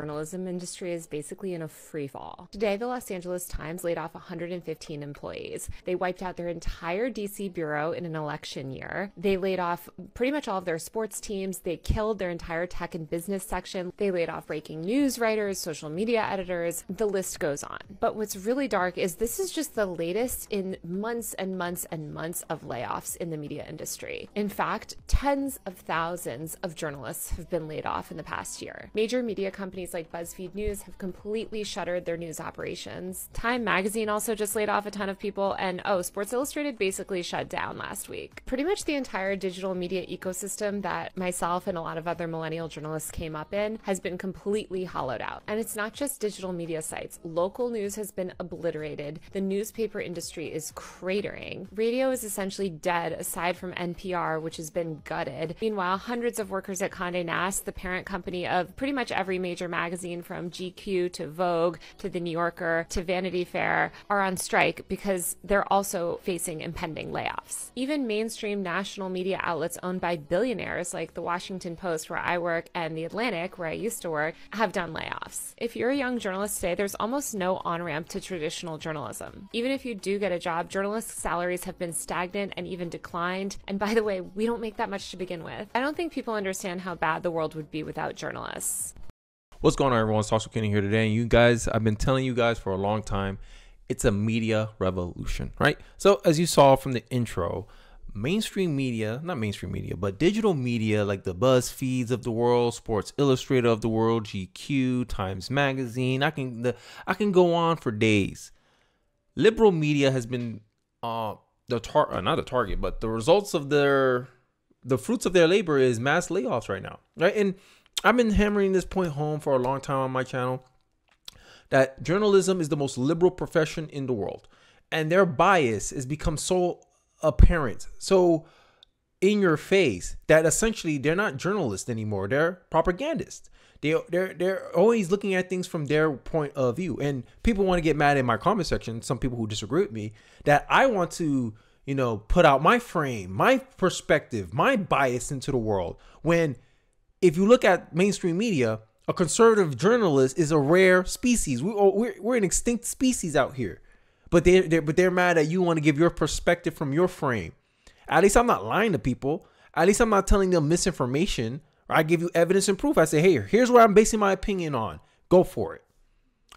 Journalism industry is basically in a free fall. Today, the Los Angeles Times laid off 115 employees. They wiped out their entire DC bureau in an election year. They laid off pretty much all of their sports teams. They killed their entire tech and business section. They laid off breaking news writers, social media editors. The list goes on. But what's really dark is this is just the latest in months and months and months of layoffs in the media industry. In fact, tens of thousands of journalists have been laid off in the past year. Major media companies like BuzzFeed News have completely shuttered their news operations. Time magazine also just laid off a ton of people, and Sports Illustrated basically shut down last week. Pretty much the entire digital media ecosystem that myself and a lot of other millennial journalists came up in has been completely hollowed out. And it's not just digital media sites. Local news has been obliterated. The newspaper industry is cratering. Radio is essentially dead aside from NPR, which has been gutted. Meanwhile, hundreds of workers at Condé Nast, the parent company of pretty much every major magazine from GQ to Vogue to The New Yorker to Vanity Fair, are on strike because they're also facing impending layoffs. Even mainstream national media outlets owned by billionaires like The Washington Post, where I work, and The Atlantic, where I used to work, have done layoffs. If you're a young journalist today, there's almost no on-ramp to traditional journalism. Even if you do get a job, journalists' salaries have been stagnant and even declined. And by the way, we don't make that much to begin with. I don't think people understand how bad the world would be without journalists. What's going on, everyone? It's Talks with Kenny here today. And you guys, I've been telling you guys for a long time, it's a media revolution, right? So as you saw from the intro, mainstream media, not mainstream media, but digital media like the BuzzFeeds of the world, Sports Illustrated of the world, GQ, Times Magazine, I can go on for days. Liberal media has been not the target, but the results of the fruits of their labor is mass layoffs right now, right? And I've been hammering this point home for a long time on my channel that journalism is the most liberal profession in the world, and their bias has become so apparent, so in your face, that essentially they're not journalists anymore. They're propagandists. They're always looking at things from their point of view, and people want to get mad in my comment section. Some people who disagree with me, that I want to, put out my frame, my perspective, my bias into the world. When if you look at mainstream media, a conservative journalist is a rare species. We're an extinct species out here. But they're mad that you want to give your perspective from your frame. At least I'm not lying to people. At least I'm not telling them misinformation. I give you evidence and proof. I say, hey, here's what I'm basing my opinion on. Go for it.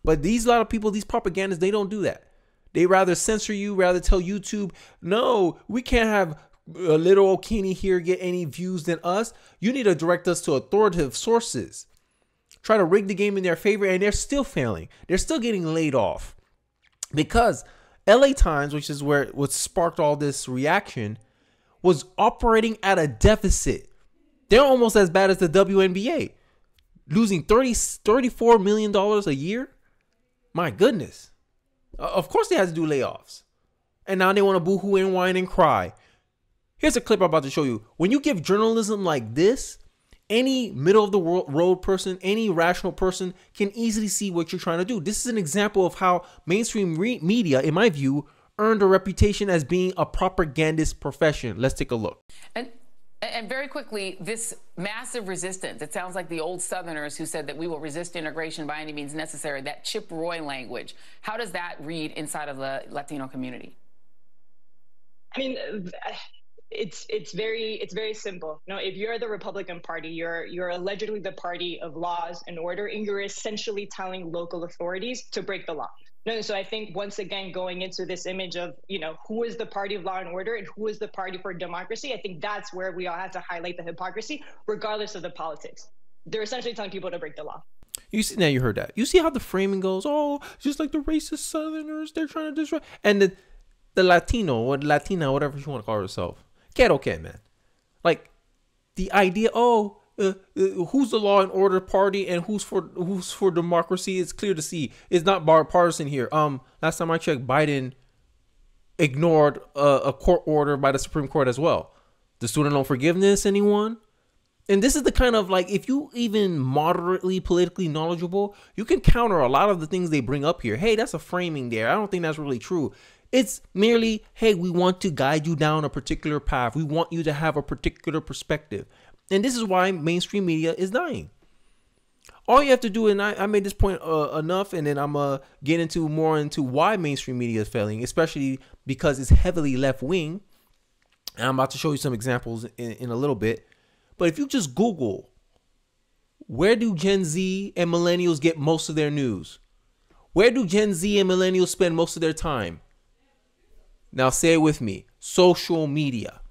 But a lot of people, these propagandists, they don't do that. They rather censor you, rather tell YouTube, no, we can't have a little old Kenny here get any views than us. You need to direct us to authoritative sources. Try to rig the game in their favor, and they're still failing. They're still getting laid off. Because LA Times, which is what sparked all this reaction, was operating at a deficit. They're almost as bad as the WNBA, losing $34 million a year. My goodness. Of course they had to do layoffs. And now they want to boo-hoo and whine and cry. Here's a clip I'm about to show you. When you give journalism like this, any middle of the road person, any rational person can easily see what you're trying to do. This is an example of how mainstream media, in my view, earned a reputation as being a propagandist profession. Let's take a look. And very quickly, this massive resistance, it sounds like the old Southerners who said that we will resist integration by any means necessary, that Chip Roy language. How does that read inside of the Latino community? I mean, it's very simple. If you're the Republican Party, you're allegedly the party of laws and order, and you're essentially telling local authorities to break the law. So I think once again, going into this image of, who is the party of law and order and who is the party for democracy, I think that's where we all have to highlight the hypocrisy, regardless of the politics. They're essentially telling people to break the law. Now you heard that. You see how the framing goes? Oh, just like the racist Southerners, they're trying to destroy. And the Latino or Latina, whatever you want to call herself. Okay, man. Like the idea, who's the law and order party and who's for democracy? It's clear to see. It's not partisan here. Last time I checked, Biden ignored a court order by the Supreme Court as well. The student loan forgiveness, anyone? And this is the kind of, like, if you even moderately politically knowledgeable, you can counter a lot of the things they bring up here. Hey, that's a framing there. I don't think that's really true. It's merely, hey, we want to guide you down a particular path. We want you to have a particular perspective. And this is why mainstream media is dying. All you have to do, and I made this point enough, and then I'm going to get into why mainstream media is failing, especially because it's heavily left-wing. And I'm about to show you some examples in a little bit. But if you just Google, where do Gen Z and millennials get most of their news? Where do Gen Z and millennials spend most of their time? Now say it with me. Social media.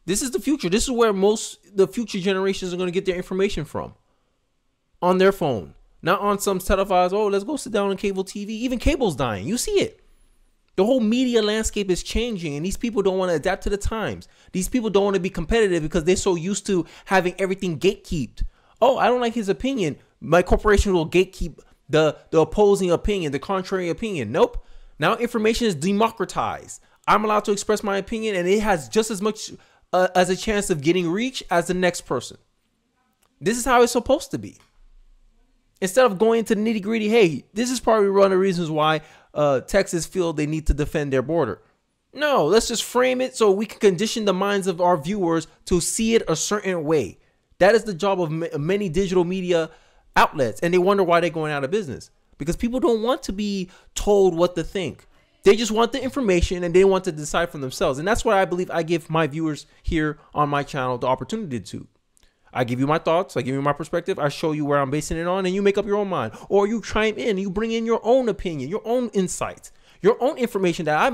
This is the future. This is where the future generations are going to get their information from. On their phone. Not on some televised, oh, let's go sit down on cable TV. Even cable's dying. You see it. The whole media landscape is changing, and these people don't want to adapt to the times. These people don't want to be competitive because they're so used to having everything gatekeeped. Oh, I don't like his opinion. My corporation will gatekeep the opposing opinion, the contrary opinion. Nope. Now information is democratized. I'm allowed to express my opinion, and it has just as much as a chance of getting reach as the next person. This is how it's supposed to be. Instead of going into the nitty gritty, hey, this is probably one of the reasons why Texas feel they need to defend their border. No, let's just frame it so we can condition the minds of our viewers to see it a certain way. That is the job of many digital media outlets, and they wonder why they're going out of business. Because people don't want to be told what to think. They just want the information, and they want to decide for themselves. And that's what I believe I give my viewers here on my channel the opportunity to. I give you my thoughts, I give you my perspective, I show you where I'm basing it on, and you make up your own mind. Or you chime in, you bring in your own opinion, your own insights, your own information that I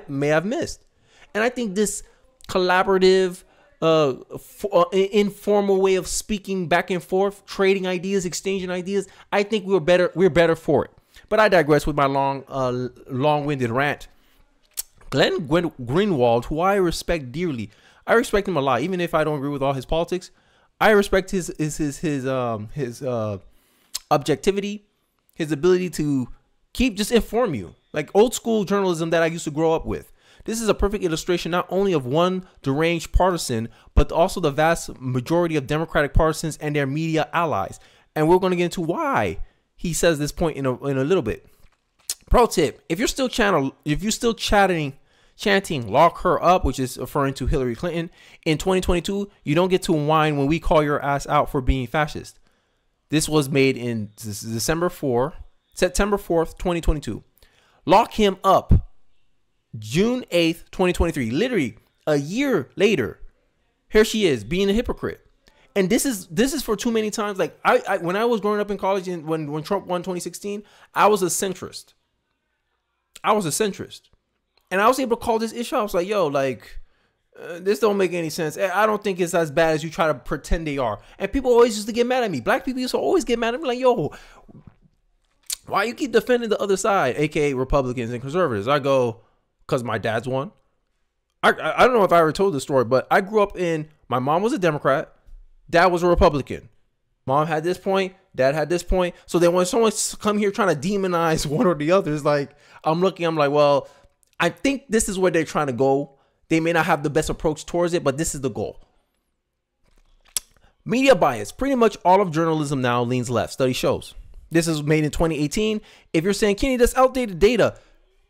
may have missed. And I think this collaborative, informal way of speaking back and forth, trading ideas, exchanging ideas, I think we're better for it. But I digress with my long-winded rant. Glenn Greenwald, who I respect dearly, I respect him a lot, even if I don't agree with all his politics. I respect his objectivity, his ability to just inform you, like old school journalism that I used to grow up with. This is a perfect illustration not only of one deranged partisan, but also the vast majority of Democratic partisans and their media allies. And we're going to get into why he says this point in a little bit. Pro tip: if you're still chanting "lock her up," which is referring to Hillary Clinton, in 2022, you don't get to whine when we call your ass out for being fascist. This was made in September 4th, 2022. Lock him up. June 8th, 2023. Literally a year later, here she is being a hypocrite. And this is for too many times. Like I when I was growing up in college and when Trump won 2016, I was a centrist. And I was able to call this issue. I was like, yo, like, this don't make any sense. I don't think it's as bad as you try to pretend they are. And people always used to get mad at me. Black people used to always get mad at me like, yo, why you keep defending the other side, aka Republicans and conservatives? I go, because my dad's one. I don't know if I ever told this story, but I grew up my mom was a Democrat. Dad was a Republican. Mom had this point. Dad had this point. So then when someone come here trying to demonize one or the other, it's like, I'm like, well, I think this is where they're trying to go. They may not have the best approach towards it, but this is the goal. Media bias. Pretty much all of journalism now leans left. Study shows. This is made in 2018. If you're saying, Kenny, that's outdated data,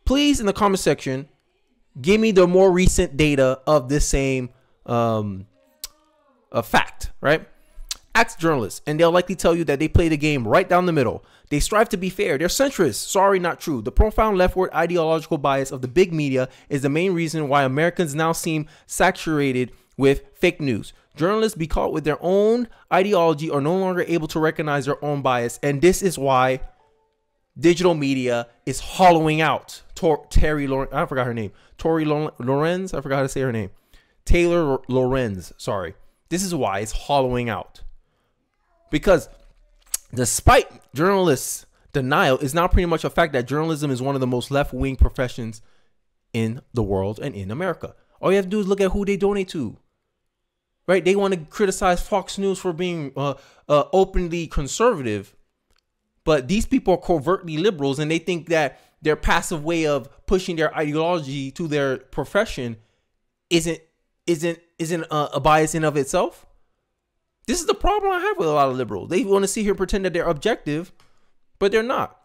please, in the comment section, give me the more recent data of this same fact, right? Ask journalists, and they'll likely tell you that they play the game right down the middle. They strive to be fair. They're centrist. Sorry, not true. The profound leftward ideological bias of the big media is the main reason why Americans now seem saturated with fake news. Journalists, be caught with their own ideology, are no longer able to recognize their own bias, and this is why digital media is hollowing out. I forgot her name. Tori Lorenz. I forgot how to say her name. Taylor Lorenz. Sorry. This is why it's hollowing out. Because despite journalists' denial, it's now pretty much a fact that journalism is one of the most left-wing professions in the world and in America. All you have to do is look at who they donate to. Right? They want to criticize Fox News for being openly conservative. But these people are covertly liberals, and they think that their passive way of pushing their ideology to their profession isn't a bias in of itself. This is the problem I have with a lot of liberals. They want to sit here and pretend that they're objective, but they're not.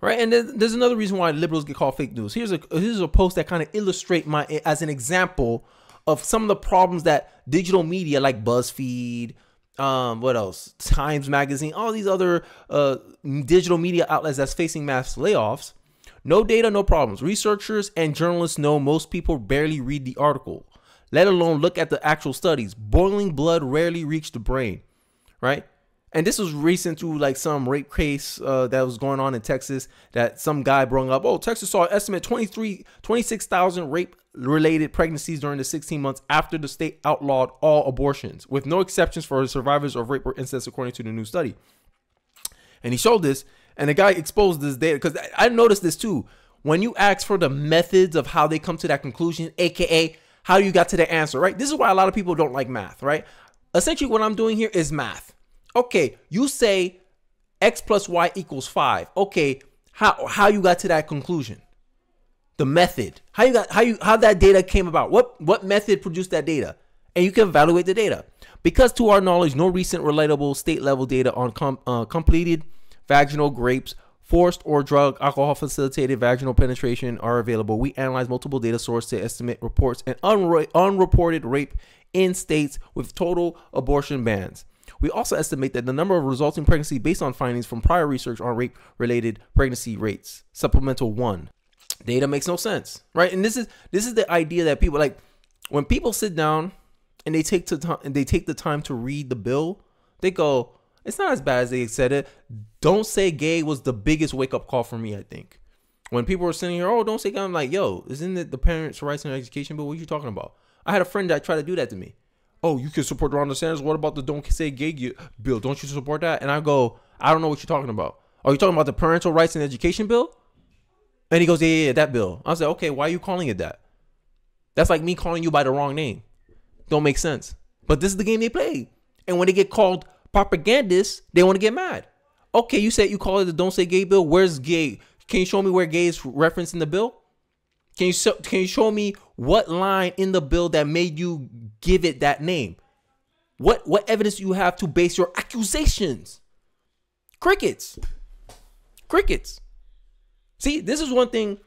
Right? And there's another reason why liberals get called fake news. Here's a post that kind of illustrate as an example of some of the problems that digital media like BuzzFeed, What else? Times Magazine, all these other digital media outlets that's facing mass layoffs. No data, no problems. Researchers and journalists know most people barely read the article, let alone look at the actual studies. Boiling blood rarely reached the brain, right? And this was recent to like some rape case that was going on in Texas that some guy brought up. Oh, Texas saw an estimate 26,000 rape-related pregnancies during the 16 months after the state outlawed all abortions, with no exceptions for survivors of rape or incest, according to the new study. And he showed this, and the guy exposed this data, because I noticed this too. When you ask for the methods of how they come to that conclusion, aka how you got to the answer, right? This is why a lot of people don't like math, right? Essentially, what I'm doing here is math. Okay, you say x plus y equals 5. Okay, how you got to that conclusion? The method. How that data came about? What method produced that data? And you can evaluate the data. Because to our knowledge, no recent relatable state level data on completed vaginal rapes, forced or drug alcohol facilitated vaginal penetration are available. We analyze multiple data sources to estimate reports and unreported rape in states with total abortion bans. We also estimate that the number of resulting pregnancy based on findings from prior research on rape-related pregnancy rates. Supplemental 1. Data makes no sense, right? And this is the idea that people like when people sit down and they take the time to read the bill. They go, it's not as bad as they said it. Don't say gay was the biggest wake-up call for me, I think. When people were sitting here, oh, don't say gay, I'm like, yo, isn't it the Parents' Rights and Education Bill? What are you talking about? I had a friend that tried to do that to me. Oh, you can support Ron DeSantis. What about the Don't Say Gay bill? Don't you support that? And I go, I don't know what you're talking about. Are you talking about the Parental Rights and Education Bill? And he goes, yeah, that bill. I was like, okay, why are you calling it that? That's like me calling you by the wrong name. Don't make sense. But this is the game they play. And when they get called propagandists, they want to get mad. Okay, you said you call it the Don't Say Gay bill. Where's gay? Can you show me where gay is referenced in the bill? Can you show me what line in the bill that made you give it that name? What evidence do you have to base your accusations? Crickets. See, this is one thing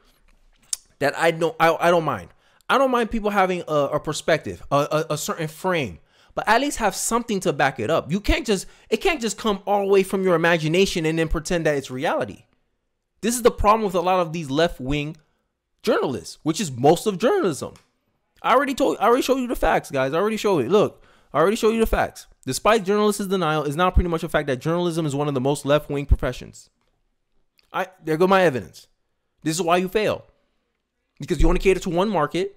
that I don't mind. I don't mind people having a perspective, a certain frame, but at least have something to back it up. It can't just come all the way from your imagination and then pretend that it's reality. This is the problem with a lot of these left-wing journalists, which is most of journalism. I already showed you the facts, guys. I already showed it. Look, I already showed you the facts. Despite journalists' denial, it's now pretty much a fact that journalism is one of the most left-wing professions. There go my evidence. This is why you fail. Because you only cater to one market,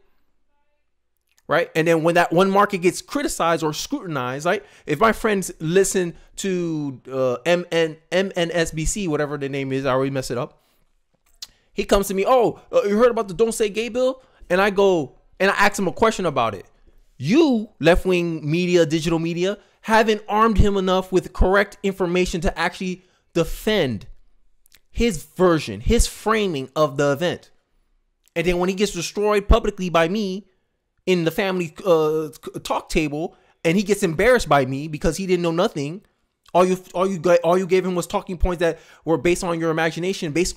right? And then when that one market gets criticized or scrutinized, right? If my friends listen to MNSBC, whatever the name is, I already messed it up. He comes to me, oh, you heard about the Don't Say Gay bill? And I go, and I ask him a question about it. You, left-wing media, digital media, haven't armed him enough with correct information to actually defend his version, his framing of the event. And then when he gets destroyed publicly by me in the family talk table, and he gets embarrassed by me because he didn't know nothing, all you gave him was talking points that were based on your imagination, he's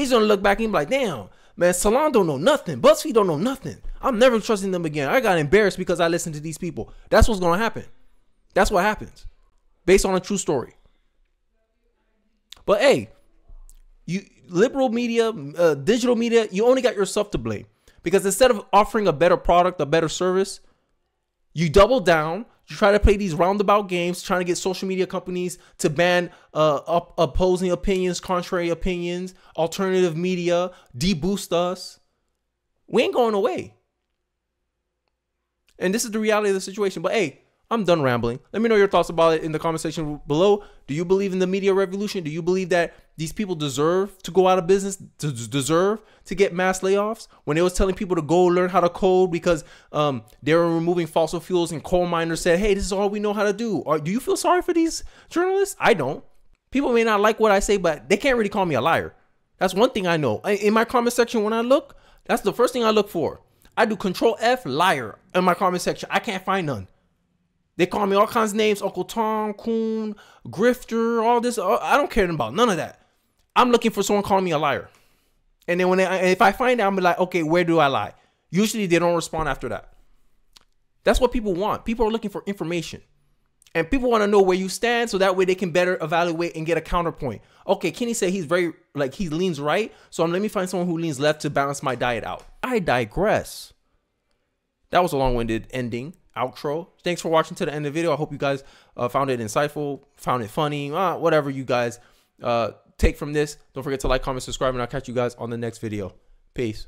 gonna look back and be like, damn, man, Salon don't know nothing. BuzzFeed don't know nothing. I'm never trusting them again. I got embarrassed because I listened to these people. That's what's gonna happen. That's what happens. Based on a true story. But hey, you liberal media, digital media, you only got yourself to blame. Because instead of offering a better product, a better service, you double down. You try to play these roundabout games, trying to get social media companies to ban opposing opinions, contrary opinions, alternative media, deboost us. We ain't going away. And this is the reality of the situation. But hey, I'm done rambling. Let me know your thoughts about it in the comment section below. Do you believe in the media revolution? Do you believe that these people deserve to go out of business, deserve to get mass layoffs? When they was telling people to go learn how to code because they were removing fossil fuels, and coal miners said, hey, this is all we know how to do. Or do you feel sorry for these journalists? I don't. People may not like what I say, but they can't really call me a liar. That's one thing I know. In my comment section, when I look, that's the first thing I look for. I do Control F, liar, in my comment section. I can't find none. They call me all kinds of names, Uncle Tom, Coon, Grifter, all this. I don't care about none of that. I'm looking for someone calling me a liar. And then if I find out, I'm like, okay, where do I lie? Usually they don't respond after that. That's what people want. People are looking for information. And people want to know where you stand so that way they can better evaluate and get a counterpoint. Okay, Kenny said he's very, like, he leans right. So let me find someone who leans left to balance my diet out. I digress. That was a long-winded ending, outro. Thanks for watching to the end of the video. I hope you guys found it insightful, found it funny, whatever you guys take from this. Don't forget to like, comment, subscribe, and I'll catch you guys on the next video. Peace.